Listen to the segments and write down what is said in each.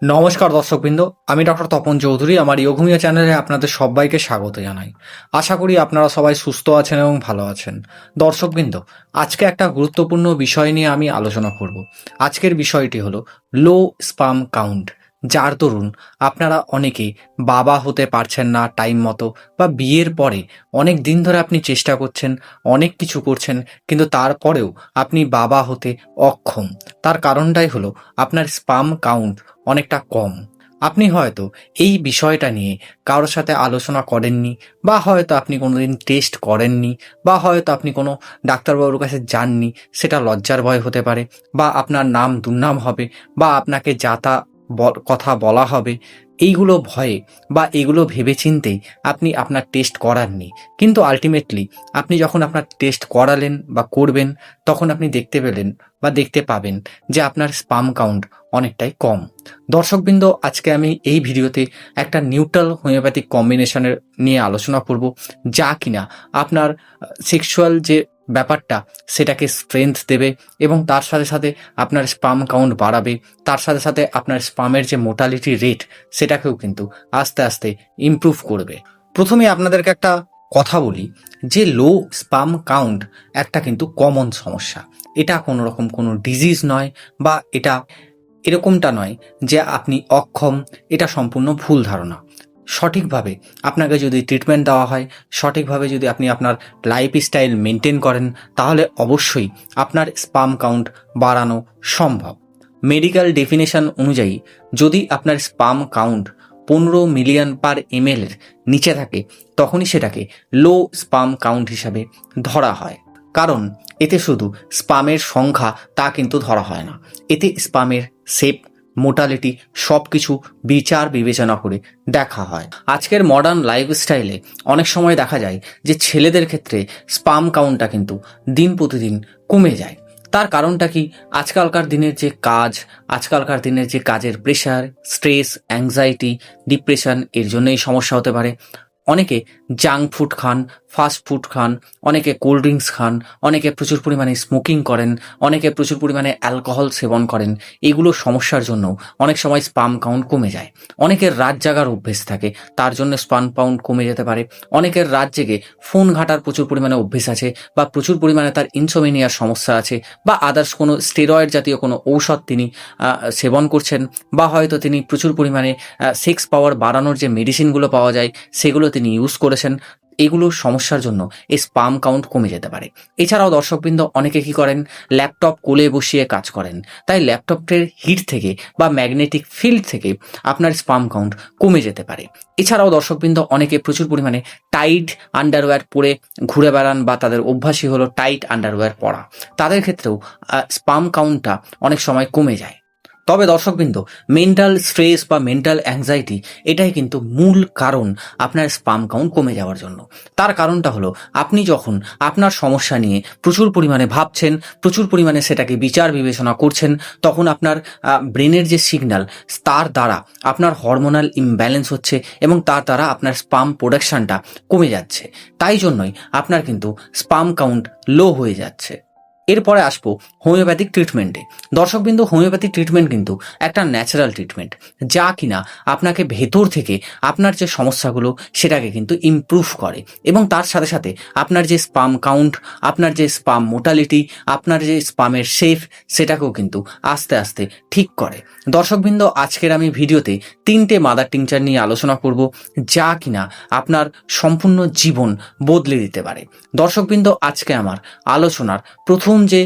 নমস্কার দর্শকবৃন্দ, আমি ডক্টর তপন চৌধুরী। আমার যোগমিয়া চ্যানেলে আপনাদের সবাইকে স্বাগত জানাই। আশা করি আপনারা সবাই সুস্থ আছেন এবং ভালো আছেন। দর্শকবৃন্দ, আজকে একটা গুরুত্বপূর্ণ বিষয় নিয়ে আমি আলোচনা করব। আজকের বিষয়টি হলো লো স্পাম কাউন্ট, যার দরুন আপনারা অনেকে বাবা হতে পারছেন না টাইম মতো, বা বিয়ের পরে অনেক দিন ধরে আপনি চেষ্টা করছেন, অনেক কিছু করছেন, কিন্তু তারপরেও আপনি বাবা হতে অক্ষম। তার কারণটাই হলো আপনার স্পাম কাউন্ট অনেকটা কম। আপনি হয়তো এই বিষয়টা নিয়ে কারোর সাথে আলোচনা করেননি, বা হয়তো আপনি কোনোদিন টেস্ট করেননি, বা হয়তো আপনি কোনো ডাক্তারবাবুর কাছে যাননি। সেটা লজ্জার ভয় হতে পারে, বা আপনার নাম দুর্নাম হবে, বা আপনাকে যাতা কথা বলা হবে। এইগুলো ভয়ে বা এগুলো ভেবেচিন্তেই আপনি আপনার টেস্ট করাননি। কিন্তু আলটিমেটলি আপনি যখন আপনার টেস্ট করালেন বা করবেন, তখন আপনি দেখতে পেলেন বা দেখতে পাবেন যে আপনার স্পাম কাউন্ট অনেকটাই কম। দর্শকবৃন্দ, আজকে আমি এই ভিডিওতে একটা নিউট্রাল হোমিওপ্যাথিক কম্বিনেশনের নিয়ে আলোচনা করব, যা কিনা আপনার সেক্সুয়াল যে ব্যাপারটা সেটাকে স্ট্রেংথ দেবে, এবং তার সাথে সাথে আপনার স্পাম কাউন্ট বাড়াবে। তার সাথে সাথে আপনার স্পামের যে মোর্টালিটি রেট সেটাকেও কিন্তু আস্তে আস্তে ইমপ্রুভ করবে। প্রথমে আপনাদেরকে একটা কথা বলি যে লো স্পাম কাউন্ট একটা কিন্তু কমন সমস্যা। এটা কোনো রকম কোনো ডিজিজ নয়, বা এটা এরকমটা নয় যে আপনি অক্ষম। এটা সম্পূর্ণ ভুল ধারণা। সঠিকভাবে আপনাকে যদি ট্রিটমেন্ট দেওয়া হয়, সঠিকভাবে যদি আপনি আপনার লাইফস্টাইল মেনটেন করেন, তাহলে অবশ্যই আপনার স্পাম কাউন্ট বাড়ানো সম্ভব। মেডিকেল ডেফিনেশন অনুযায়ী যদি আপনার sperm count 15 million per ML এর নিচে থাকে, তখনই সেটাকে লো স্পাম কাউন্ট হিসাবে ধরা হয়। কারণ এতে শুধু স্পামের সংখ্যা তা কিন্তু ধরা হয় না, এতে স্পামের শেপ, মোর্টালিটি সব কিছু বিচার বিবেচনা করে দেখা হয়। আজকের মডার্ন লাইফস্টাইলে অনেক সময় দেখা যায় যে ছেলেদের ক্ষেত্রে স্পাম কাউন্টটা কিন্তু দিন প্রতিদিন কমে যায়। তার কারণটা কি? আজকালকার দিনের যে কাজ, আজকালকার দিনের যে কাজের প্রেশার, স্ট্রেস, অ্যাংজাইটি, ডিপ্রেশন, এর জন্য এই সমস্যা হতে পারে। অনেকে জাঙ্ক ফুড খান, ফাস্ট ফুড খান, অনেকে কোল্ড ড্রিঙ্কস খান, অনেকে প্রচুর পরিমাণে স্মোকিং করেন, অনেকে প্রচুর পরিমাণে অ্যালকোহল সেবন করেন। এগুলো সমস্যার জন্য অনেক সময় স্পাম কাউন্ট কমে যায়। অনেকের রাত জাগার অভ্যেস থাকে, তার জন্য স্পাম কাউন্ট কমে যেতে পারে। অনেকের রাত জেগে ফোন ঘাটার প্রচুর পরিমাণে অভ্যেস আছে, বা প্রচুর পরিমাণে তার ইনসোমেনিয়ার সমস্যা আছে, বা আদার্স কোনো স্টেরয়েড জাতীয় কোনো ঔষধ তিনি সেবন করছেন, বা হয়তো তিনি প্রচুর পরিমাণে সেক্স পাওয়ার বাড়ানোর যে মেডিসিনগুলো পাওয়া যায় সেগুলো তিনি ইউজ করেছেন। এগুলো সমস্যার জন্য এই স্পাম কাউন্ট কমে যেতে পারে। এছাড়াও দর্শকবৃন্দ, অনেকে কি করেন, ল্যাপটপ কোলে বসিয়ে কাজ করেন। তাই ল্যাপটপের হিট থেকে বা ম্যাগনেটিক ফিল্ড থেকে আপনার স্পাম কাউন্ট কমে যেতে পারে। এছাড়াও দর্শকবৃন্দ, অনেকে প্রচুর পরিমাণে টাইট আন্ডারওয়্যার পরে ঘুরে বেড়ান, বা তাদের অভ্যাসই হলো টাইট আন্ডারওয়্যার পরা। তাদের ক্ষেত্রেও স্পাম কাউন্টটা অনেক সময় কমে যায়। তবে দর্শকবৃন্দ, মেন্টাল স্ট্রেস বা মেন্টাল অ্যাংজাইটি এটাই কিন্তু মূল কারণ আপনার স্পাম কাউন্ট কমে যাওয়ার জন্য। তার কারণটা হলো, আপনি যখন আপনার সমস্যা নিয়ে প্রচুর পরিমাণে ভাবছেন, প্রচুর পরিমাণে সেটাকে বিচার বিবেচনা করছেন, তখন আপনার ব্রেনের যে সিগন্যাল, তার দ্বারা আপনার হরমোনাল ইমব্যালেন্স হচ্ছে, এবং তার দ্বারা আপনার স্পাম প্রোডাকশনটা কমে যাচ্ছে। তাই জন্যই আপনার কিন্তু স্পাম কাউন্ট লো হয়ে যাচ্ছে। এরপরে আসবো হোমিওপ্যাথিক ট্রিটমেন্টে। দর্শকবিন্দু, হোমিওপ্যাথিক ট্রিটমেন্ট কিন্তু একটা ন্যাচারাল ট্রিটমেন্ট, যা কিনা আপনাকে ভেতর থেকে আপনার যে সমস্যাগুলো সেটাকে কিন্তু ইমপ্রুভ করে, এবং তার সাথে সাথে আপনার যে স্পাম কাউন্ট, আপনার যে স্পাম মোর্টালিটি, আপনার যে স্পামের শেপ, সেটাকেও কিন্তু আস্তে আস্তে ঠিক করে। দর্শকবৃন্দ, আজকের আমি ভিডিওতে 3টে মাদার টিংচার নিয়ে আলোচনা করব, যা কিনা আপনার সম্পূর্ণ জীবন বদলে দিতে পারে। দর্শকবৃন্দ, আজকে আমার আলোচনার প্রথম যে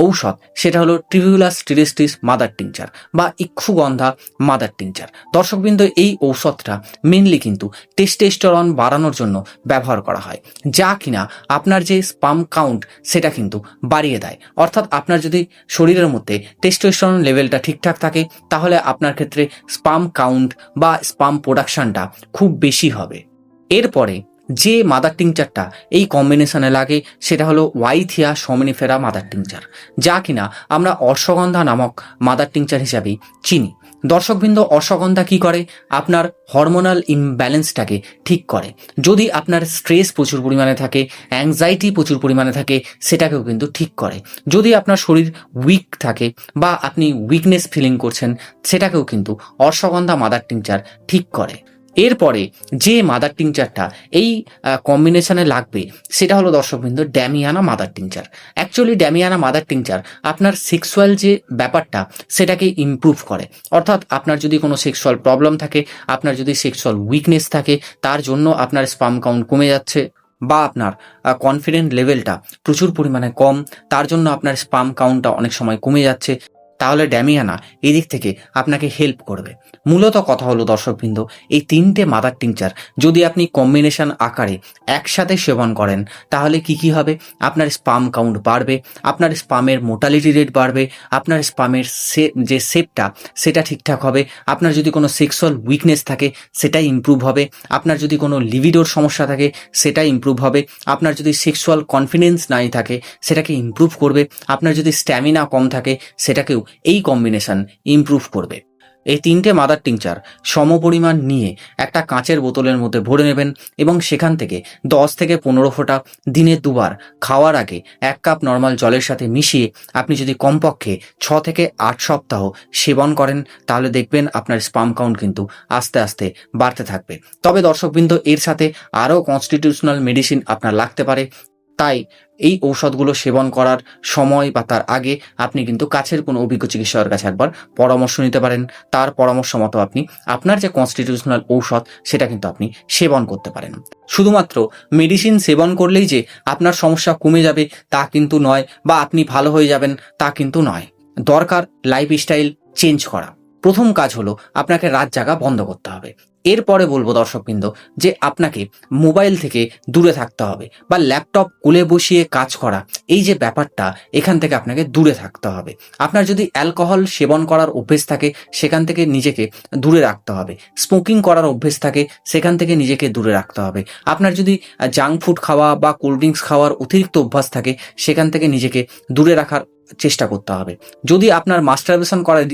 ঔষধ সেটা হলো ট্রিভিউলাস টিরিস্টিস মাদার টিংচার বা ইক্ষুগন্ধা মাদার টিংচার। দর্শকবৃন্দ, এই ঔষধটা মেনলি কিন্তু টেস্টোস্টেরন বাড়ানোর জন্য ব্যবহার করা হয়, যা কিনা আপনার যে স্পাম কাউন্ট সেটা কিন্তু বাড়িয়ে দেয়। অর্থাৎ আপনার যদি শরীরের মধ্যে টেস্টোস্টেরন লেভেলটা ঠিকঠাক থাকে, তাহলে আপনার ক্ষেত্রে স্পাম কাউন্ট বা স্পাম প্রোডাকশনটা খুব বেশি হবে। এরপরে যে মাদার টিংচারটা এই কম্বিনেশনে লাগে সেটা হলো ওয়াইথিয়া সোমেনিফেরা মাদার টিংচার, যা কিনা আমরা অশ্বগন্ধা নামক মাদার টিংচার হিসাবেই চিনি। দর্শকবৃন্দ, অশ্বগন্ধা কি করে? আপনার হরমোনাল ইমব্যালেন্সটাকে ঠিক করে। যদি আপনার স্ট্রেস প্রচুর পরিমাণে থাকে, অ্যাংজাইটি প্রচুর পরিমাণে থাকে, সেটাকেও কিন্তু ঠিক করে। যদি আপনার শরীর উইক থাকে বা আপনি উইকনেস ফিলিং করছেন, সেটাকেও কিন্তু অশ্বগন্ধা মাদার টিংচার ঠিক করে। এরপরে যে মাদার টিংচারটা এই কম্বিনেশনে লাগবে সেটা হলো দর্শকবৃন্দ damiana mother tincture. Actually damiana mother tincture আপনার সেক্সুয়াল যে ব্যাপারটা সেটাকে ইমপ্রুভ করে। অর্থাৎ আপনার যদি কোনো সেক্সুয়াল প্রবলেম থাকে, আপনার যদি সেক্সুয়াল উইকনেস থাকে, তার জন্য আপনার স্পার্ম কাউন্ট কমে যাচ্ছে, বা আপনার কনফিডেন্ট লেভেলটা প্রচুর পরিমাণে কম, তার জন্য আপনার স্পার্ম কাউন্টটা অনেক সময় কমে যাচ্ছে, তাহলে ড্যামিয়ানা এই দিক থেকে আপনাকে হেল্প করবে। মূলত কথা হলো দর্শকবৃন্দ, এই তিনটে মাদার টিংচার যদি আপনি কম্বিনেশন আকারে একসাথে সেবন করেন তাহলে কি হবে? আপনার স্পার্ম কাউন্ট বাড়বে, আপনার স্পামের মোটালিটি রেট বাড়বে, আপনার স্পামের যে শেপটা সেটা ঠিকঠাক হবে, আপনার যদি কোনো সেক্সুয়াল উইকনেস থাকে সেটা ইমপ্রুভ হবে, আপনার যদি কোনো লিভিডোর সমস্যা থাকে সেটা ইমপ্রুভ হবে, আপনার যদি সেক্সুয়াল কনফিডেন্স নাই থাকে সেটাকে ইমপ্রুভ করবে, আপনার যদি স্ট্যামিনা কম থাকে সেটাকেও এই কম্বিনেশন ইমপ্রুভ করবে। এই তিনটে মাদার টিংচার সমপরিমাণ নিয়ে একটা কাঁচের বোতলের মধ্যে ভরে নেবেন এবং সেখান থেকে 10 থেকে 15 ফোঁটা দিনে 2 বার খাওয়ার আগে 1 কাপ নর্মাল জলের সাথে মিশিয়ে আপনি যদি কমপক্ষে 6 থেকে 8 সপ্তাহ সেবন করেন তাহলে দেখবেন আপনার স্পার্ম কাউন্ট কিন্তু আস্তে আস্তে বাড়তে থাকবে। তবে দর্শকবৃন্দ, এর সাথে আরও কনস্টিটিউশনাল মেডিসিন আপনার লাগতে পারে, তাই এই ঔষধগুলো সেবন করার সময় বা তার আগে আপনি কিন্তু কাছের কোনো অভিজ্ঞ চিকিৎসকের কাছে একবার পরামর্শ নিতে পারেন। তার পরামর্শ মতো আপনি আপনার যে কনস্টিটিউশনাল ঔষধ সেটা কিন্তু আপনি সেবন করতে পারেন। শুধুমাত্র মেডিসিন সেবন করলেই যে আপনার সমস্যা কমে যাবে তা কিন্তু নয়, বা আপনি ভালো হয়ে যাবেন তা কিন্তু নয়। দরকার লাইফস্টাইল চেঞ্জ করা। প্রথম কাজ হলো আপনাকে রাত জাগা বন্ধ করতে হবে। এরপরে বলবো দর্শকবৃন্দ যে আপনাকে মোবাইল থেকে দূরে থাকতে হবে, বা ল্যাপটপ কোলে বসিয়ে কাজ করা এই যে ব্যাপারটা, এখান থেকে আপনাকে দূরে থাকতে হবে। আপনার যদি অ্যালকোহল সেবন করার অভ্যেস থাকে সেখান থেকে নিজেকে দূরে রাখতে হবে। স্মোকিং করার অভ্যেস থাকে সেখান থেকে নিজেকে দূরে রাখতে হবে। আপনার যদি জাঙ্ক ফুড খাওয়া বা কোল্ড ড্রিঙ্কস খাওয়ার অতিরিক্ত অভ্যাস থাকে সেখান থেকে নিজেকে দূরে রাখার চেষ্টা করতে হবে। যদি আপনার মাস্টারবেশন করার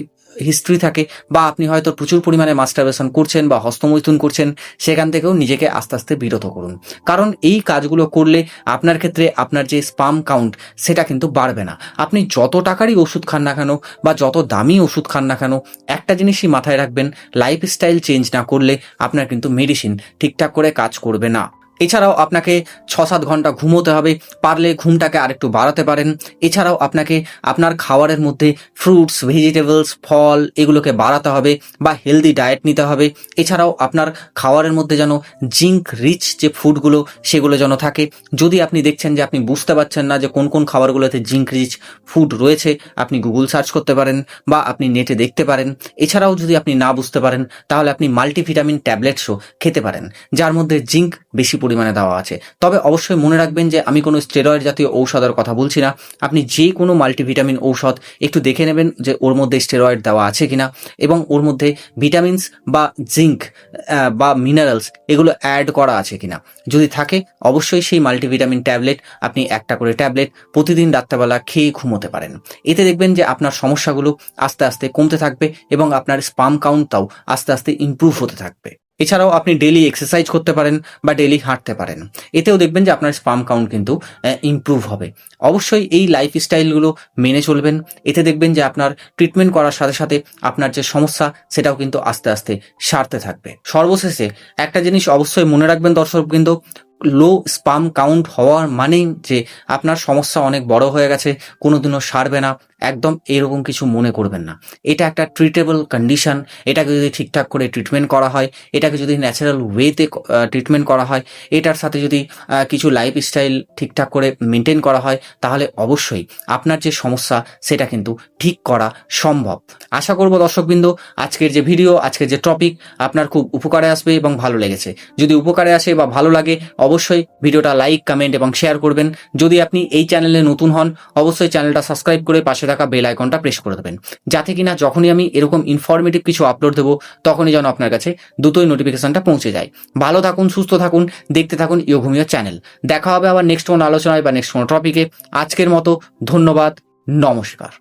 হিস্ট্রি থাকে, বা আপনি হয়তো প্রচুর পরিমাণে মাস্টারবেশন করছেন বা হস্তমৈথুন করছেন, সেখান থেকেও নিজেকে আস্তে আস্তে বিরত করুন। কারণ এই কাজগুলো করলে আপনার ক্ষেত্রে আপনার যে স্পার্ম কাউন্ট সেটা কিন্তু বাড়বে না। আপনি যত টাকারই ওষুধ খান না কেন বা যত দামি ওষুধ খান না কেন, একটা জিনিসই মাথায় রাখবেন, লাইফস্টাইল চেঞ্জ না করলে আপনার কিন্তু মেডিসিন ঠিকঠাক করে কাজ করবে না। এছাড়াও আপনাকে 6-7 ঘন্টা ঘুমোতে হবে, পারলে ঘুমটাকে আরেকটু বাড়াতে পারেন। এছাড়াও আপনাকে আপনার খাবারের মধ্যে ফ্রুটস, ভেজিটেবলস, ফল এগুলোকে বাড়াতে হবে বা হেলদি ডায়েট নিতে হবে। এছাড়াও আপনার খাবারের মধ্যে যেন জিঙ্ক রিচ যে ফুডগুলো সেগুলো যেন থাকে। যদি আপনি দেখছেন যে আপনি বুঝতে পারছেন না যে কোন কোন খাবারগুলোতে জিঙ্ক রিচ ফুড রয়েছে, আপনি গুগল সার্চ করতে পারেন বা আপনি নেটে দেখতে পারেন। এছাড়াও যদি আপনি না বুঝতে পারেন তাহলে আপনি মাল্টিভিটামিন ট্যাবলেটসও খেতে পারেন, যার মধ্যে জিঙ্ক বেশি পরিমাণে দেওয়া আছে। তবে অবশ্যই মনে রাখবেন যে আমি কোনো স্টেরয়েড জাতীয় ঔষধের কথা বলছি না। আপনি যে কোনো মাল্টিভিটামিন ঔষধ একটু দেখে নেবেন যে ওর মধ্যে স্টেরয়েড দেওয়া আছে কিনা, এবং ওর মধ্যে ভিটামিনস বা জিঙ্ক বা মিনারেলস এগুলো অ্যাড করা আছে কিনা। যদি থাকে অবশ্যই সেই মাল্টিভিটামিন ট্যাবলেট আপনি একটা করে ট্যাবলেট প্রতিদিন রাত্রেবেলা খেয়ে ঘুমোতে পারেন। এতে দেখবেন যে আপনার সমস্যাগুলো আস্তে আস্তে কমতে থাকবে এবং আপনার স্পার্ম কাউন্টটাও আস্তে আস্তে ইমপ্রুভ হতে থাকবে। এছাড়াও আপনি ডেলি এক্সারসাইজ করতে পারেন বা ডেলি হাঁটতে পারেন। এতেও দেখবেন যে আপনার স্পার্ম কাউন্ট কিন্তু ইমপ্রুভ হবে। অবশ্যই এই লাইফস্টাইলগুলো মেনে চলবেন। এতে দেখবেন যে আপনার ট্রিটমেন্ট করার সাথে সাথে আপনার যে সমস্যা সেটাও কিন্তু আস্তে আস্তে সারতে থাকবে। সর্বশেষে একটা জিনিস অবশ্যই মনে রাখবেন দর্শকবৃন্দ, লো স্পার্ম কাউন্ট হওয়ার মানেই যে আপনার সমস্যা অনেক বড় হয়ে গেছে, কোনোদিনও সারবে না, একদম এরকম কিছু মনে করবেন না। এটা একটা ট্রিটেবল কন্ডিশন। এটাকে যদি ঠিকঠাক করে ট্রিটমেন্ট করা হয়, এটাকে যদি ন্যাচারাল ওয়েতে ট্রিটমেন্ট করা হয়, এটার সাথে যদি কিছু লাইফস্টাইল ঠিকঠাক করে মেনটেন করা হয়, তাহলে অবশ্যই আপনার যে সমস্যা সেটা কিন্তু ঠিক করা সম্ভব। আশা করব দর্শকবৃন্দ আজকের যে ভিডিও, আজকের যে টপিক আপনার খুব উপকারে আসবে এবং ভালো লেগেছে। যদি উপকারে আসে বা ভালো লাগে অবশ্যই ভিডিওটা লাইক, কমেন্ট এবং শেয়ার করবেন। যদি আপনি এই চ্যানেলে নতুন হন, অবশ্যই চ্যানেলটা সাবস্ক্রাইব করে পাশে থাকা বেল আইকনটা প্রেস করে দেবেন, যাতে কিনা যখনই আমি এরকম ইনফরমেটিভ কিছু আপলোড দেবো তখনই যেন আপনার কাছে দ্রুতই নোটিফিকেশনটা পৌঁছে যায়। ভালো থাকুন, সুস্থ থাকুন, দেখতে থাকুন ইয়োঘুমিও চ্যানেল। দেখা হবে আবার নেক্সট কোনো আলোচনায় বা নেক্সট কোনো টপিকে। আজকের মতো ধন্যবাদ, নমস্কার।